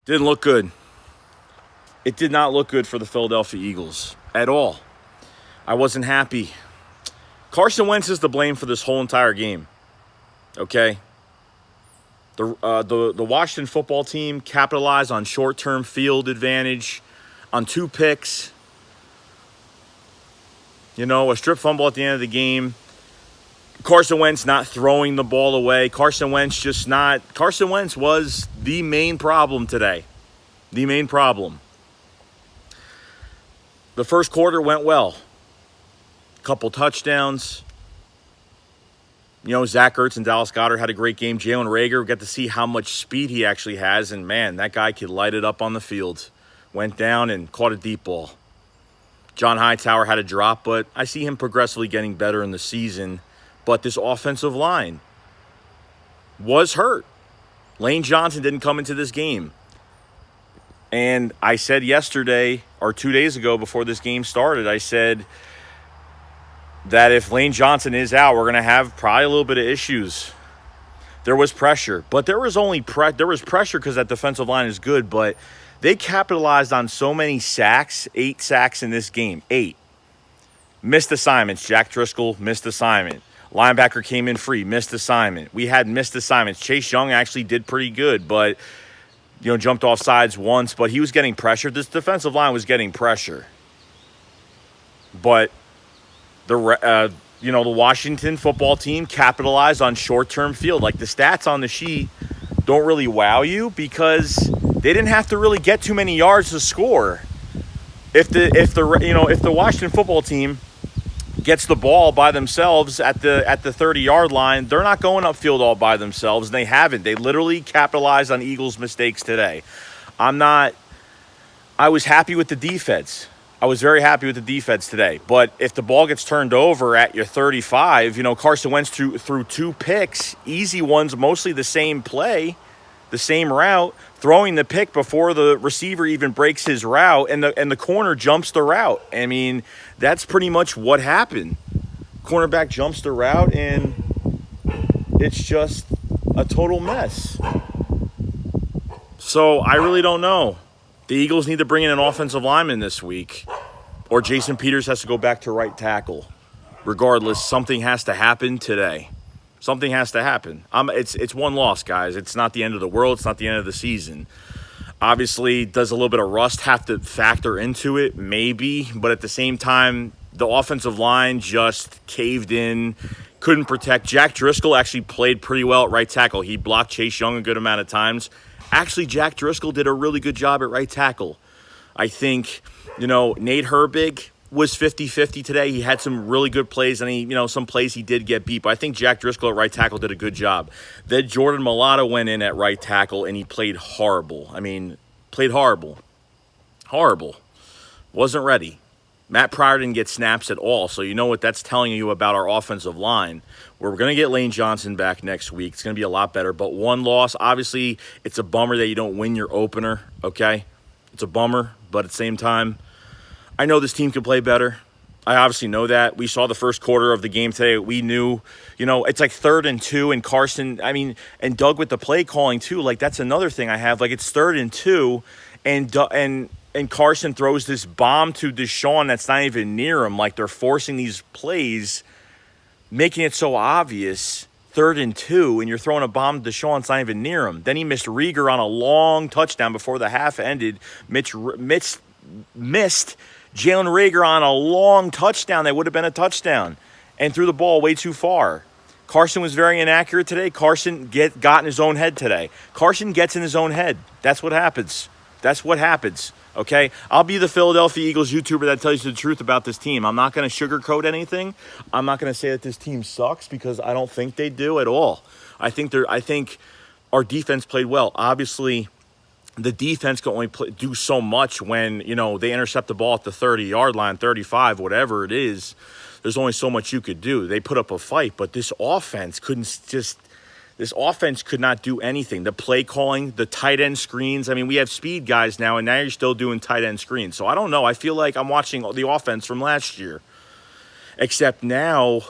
Didn't look good. It did not look good for the Philadelphia Eagles at all. I wasn't happy. Carson Wentz is to blame for this whole entire game. Okay? The Washington football team capitalized on short-term field advantage, on 2 picks. A strip fumble at the end of the game. Carson Wentz not throwing the ball away. Carson Wentz was the main problem today. The main problem. The first quarter went well. Couple touchdowns. Zach Ertz and Dallas Goedert had a great game. Jalen Reagor, we got to see how much speed he actually has. And, man, that guy could light it up on the field. Went down and caught a deep ball. John Hightower had a drop, but I see him progressively getting better in the season. But this offensive line was hurt. Lane Johnson didn't come into this game. And I said yesterday, or 2 days ago before this game started, I said that if Lane Johnson is out, we're going to have probably a little bit of issues. There was pressure, but there was pressure because that defensive line is good, but they capitalized on so many sacks, 8 sacks in this game, 8. Missed assignments. Jack Driscoll missed assignment. Linebacker came in free, missed assignment. We had missed assignments. Chase Young actually did pretty good, but jumped off sides once, but he was getting pressure. This defensive line was getting pressure. But the Washington football team capitalized on short-term field. Like, the stats on the sheet don't really wow you because they didn't have to really get too many yards to score. If the Washington football team gets the ball by themselves at the 30-yard line, they're not going upfield all by themselves, and they haven't. They literally capitalized on Eagles' mistakes today. I was happy with the defense. I was very happy with the defense today. But if the ball gets turned over at your 35, Carson Wentz threw 2 picks, easy ones, mostly the same play, the same route, throwing the pick before the receiver even breaks his route, and the corner jumps the route. I mean, that's pretty much what happened. Cornerback jumps the route, and it's just a total mess. So I really don't know. The Eagles need to bring in an offensive lineman this week, or Jason Peters has to go back to right tackle. Regardless, something has to happen today. Something has to happen. It's one loss, guys. It's not the end of the world. It's not the end of the season. Obviously, does a little bit of rust have to factor into it? Maybe. But at the same time, the offensive line just caved in, couldn't protect. Jack Driscoll actually played pretty well at right tackle. He blocked Chase Young a good amount of times. Actually, Jack Driscoll did a really good job at right tackle. I think, Nate Herbig was 50-50 today. He had some really good plays, and some plays he did get beat. But I think Jack Driscoll at right tackle did a good job. Then Jordan Mailata went in at right tackle, and he played horrible. Played horrible. Horrible. Wasn't ready. Matt Pryor didn't get snaps at all, so you know what that's telling you about our offensive line. We're going to get Lane Johnson back next week. It's going to be a lot better. But one loss, obviously, it's a bummer that you don't win your opener, okay? It's a bummer, but at the same time, I know this team can play better. I obviously know that. We saw the first quarter of the game today. We knew, it's like 3rd and 2, and Carson, and Doug with the play calling too. Like, that's another thing I have. Like, it's 3rd and 2, and Carson throws this bomb to Deshaun that's not even near him. Like, they're forcing these plays, making it so obvious. 3rd and 2, and you're throwing a bomb to Deshaun that's not even near him. Then he missed Reagor on a long touchdown before the half ended. Mitch missed Jalen Reagor on a long touchdown that would have been a touchdown and threw the ball way too far. Carson was very inaccurate today. Carson got in his own head today. Carson gets in his own head. That's what happens. That's what happens, okay? I'll be the Philadelphia Eagles YouTuber that tells you the truth about this team. I'm not going to sugarcoat anything. I'm not going to say that this team sucks because I don't think they do at all. I think our defense played well. Obviously, the defense can only do so much when, they intercept the ball at the 30-yard line, 35, whatever it is. There's only so much you could do. They put up a fight, but this offense could not do anything. The play calling, the tight end screens. We have speed guys now, and now you're still doing tight end screens. So I don't know. I feel like I'm watching the offense from last year. Except now,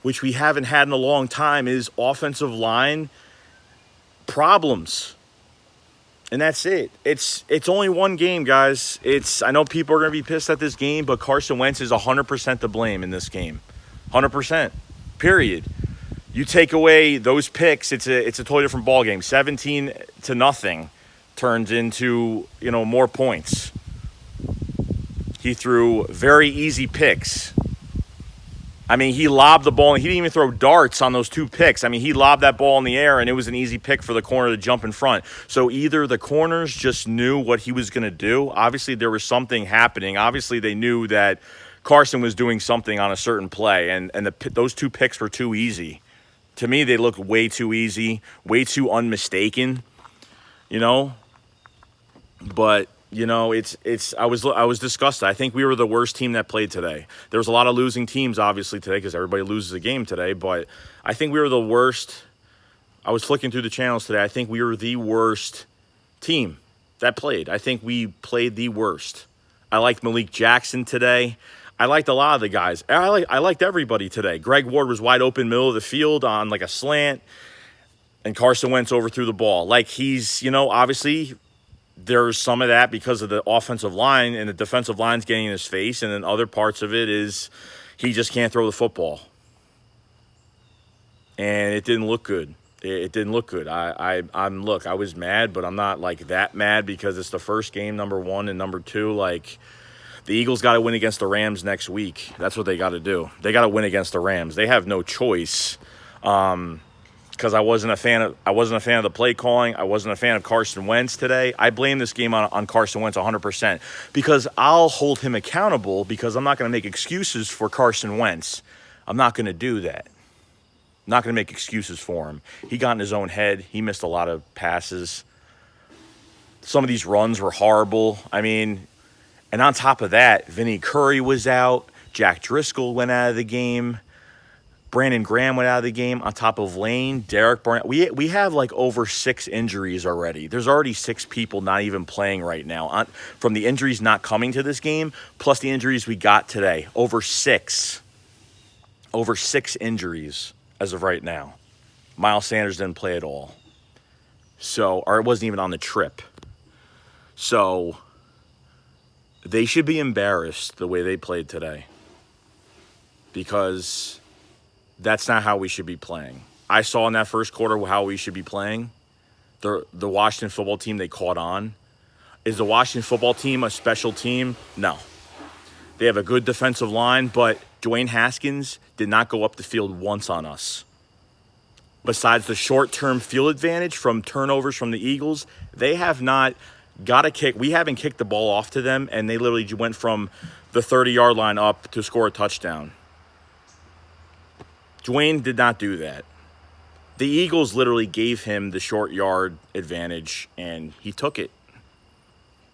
which we haven't had in a long time, is offensive line problems. And that's it. It's only one game, guys. I know people are going to be pissed at this game, but Carson Wentz is 100% to blame in this game. 100%. Period. You take away those picks, it's a totally different ball game. 17-0 turns into, more points. He threw very easy picks. I mean, he lobbed the ball, and he didn't even throw darts on those 2 picks. I mean, he lobbed that ball in the air, and it was an easy pick for the corner to jump in front. So either the corners just knew what he was going to do. Obviously, there was something happening. Obviously, they knew that Carson was doing something on a certain play, and those 2 picks were too easy. To me, they looked way too easy, way too unmistaken, But I was disgusted. I think we were the worst team that played today. There was a lot of losing teams, obviously, today because everybody loses a game today. But I think we were the worst. I was flicking through the channels today. I think we were the worst team that played. I think we played the worst. I liked Malik Jackson today. I liked a lot of the guys. I liked everybody today. Greg Ward was wide open, middle of the field on like a slant, and Carson Wentz overthrew the ball. Like he's, obviously there's some of that because of the offensive line and the defensive line's getting in his face, and then other parts of it is he just can't throw the football. And it didn't look good. It didn't look good. I was mad, but I'm not like that mad because it's the first game, number 1, and number 2, like the Eagles got to win against the Rams next week. That's what they got to do. They got to win against the Rams. They have no choice. Because I wasn't a fan of the play calling. I wasn't a fan of Carson Wentz today. I blame this game on Carson Wentz 100% because I'll hold him accountable because I'm not going to make excuses for Carson Wentz. I'm not going to do that. I'm not going to make excuses for him. He got in his own head. He missed a lot of passes. Some of these runs were horrible. I mean, and on top of that, Vinny Curry was out. Jack Driscoll went out of the game. Brandon Graham went out of the game on top of Lane, Derek Barnett. We have like over 6 injuries already. There's already 6 people not even playing right now from the injuries not coming to this game, plus the injuries we got today. Over 6 injuries as of right now. Miles Sanders didn't play at all. Or it wasn't even on the trip. So they should be embarrassed the way they played today because that's not how we should be playing. I saw in that first quarter how we should be playing. The Washington football team, they caught on. Is the Washington football team a special team? No. They have a good defensive line, but Dwayne Haskins did not go up the field once on us. Besides the short-term field advantage from turnovers from the Eagles, they have not got a kick. We haven't kicked the ball off to them, and they literally went from the 30-yard line up to score a touchdown. Dwayne did not do that. The Eagles literally gave him the short yard advantage, and he took it.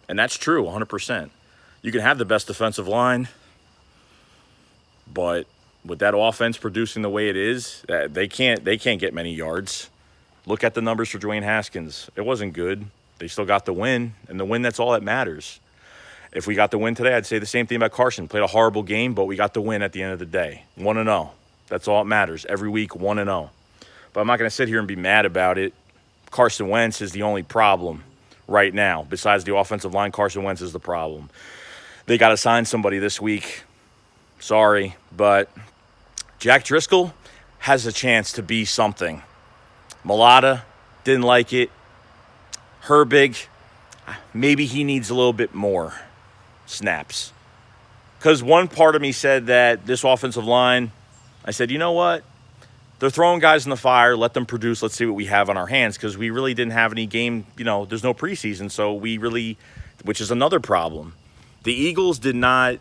And that's true, 100%. You can have the best defensive line, but with that offense producing the way it is, they can't get many yards. Look at the numbers for Dwayne Haskins. It wasn't good. They still got the win, and the win, that's all that matters. If we got the win today, I'd say the same thing about Carson. Played a horrible game, but we got the win at the end of the day. 1-0. That's all that matters. Every week, 1-0. But I'm not going to sit here and be mad about it. Carson Wentz is the only problem right now. Besides the offensive line, Carson Wentz is the problem. They got to sign somebody this week. Sorry, but Jack Driscoll has a chance to be something. Mulata, didn't like it. Herbig, maybe he needs a little bit more snaps. Because one part of me said that this offensive line, I said, you know what? They're throwing guys in the fire. Let them produce. Let's see what we have on our hands. Because we really didn't have any game. There's no preseason. So we really, which is another problem. The Eagles got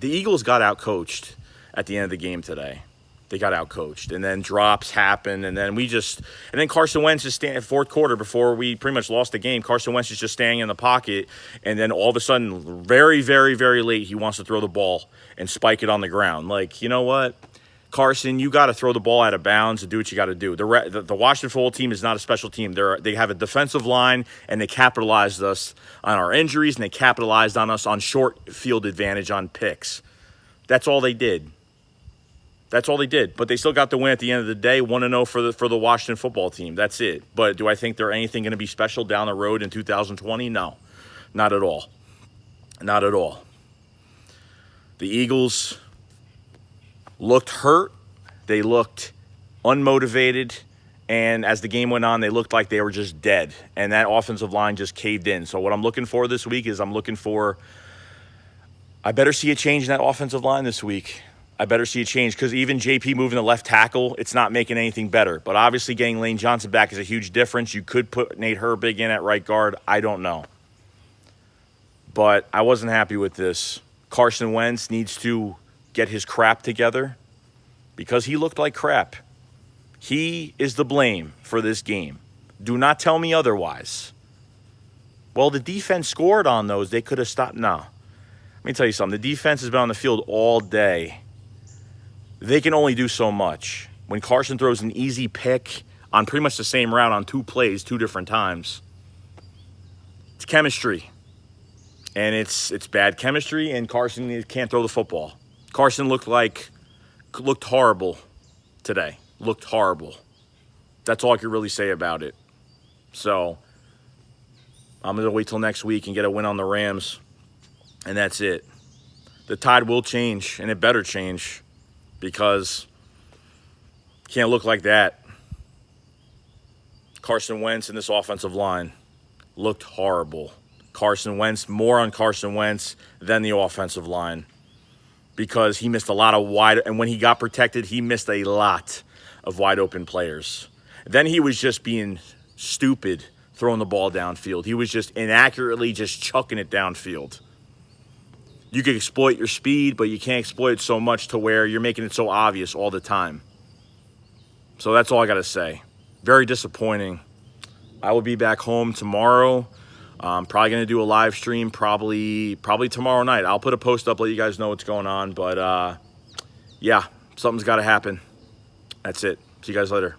outcoached at the end of the game today. They got outcoached. And then drops happened. And then Carson Wentz is standing fourth quarter before we pretty much lost the game. Carson Wentz is just standing in the pocket. And then all of a sudden, very, very, very late, he wants to throw the ball and spike it on the ground. Like, you know what? Carson, you got to throw the ball out of bounds and do what you got to do. The Washington football team is not a special team. They have a defensive line, and they capitalized us on our injuries, and they capitalized on us on short field advantage on picks. That's all they did. That's all they did. But they still got the win at the end of the day, 1-0 for the Washington football team. That's it. But do I think they're anything going to be special down the road in 2020? No, not at all. Not at all. The Eagles looked hurt. They looked unmotivated. And as the game went on, they looked like they were just dead. And that offensive line just caved in. So what I'm looking for this week is I better see a change in that offensive line this week. I better see a change because even JP moving the left tackle, it's not making anything better. But obviously getting Lane Johnson back is a huge difference. You could put Nate Herbig in at right guard. I don't know. But I wasn't happy with this. Carson Wentz needs to get his crap together because he looked like crap. He is the blame for this game. Do not tell me otherwise. Well, the defense scored on those. They could have stopped. No. Let me tell you something. The defense has been on the field all day. They can only do so much. When Carson throws an easy pick on pretty much the same route on 2 plays, 2 different times, it's chemistry. And it's bad chemistry, and Carson can't throw the football. Carson looked horrible today. Looked horrible. That's all I could really say about it. So I'm going to wait till next week and get a win on the Rams, and that's it. The tide will change, and it better change, because it can't look like that. Carson Wentz and this offensive line looked horrible. More on Carson Wentz than the offensive line, because he missed a lot of and when he got protected, he missed a lot of wide open players. Then he was just being stupid throwing the ball downfield. He was just inaccurately just chucking it downfield. You can exploit your speed, but you can't exploit it so much to where you're making it so obvious all the time. So that's all I got to say. Very disappointing. I will be back home tomorrow. I'm probably going to do a live stream probably tomorrow night. I'll put a post up, let you guys know what's going on. But, yeah, something's got to happen. That's it. See you guys later.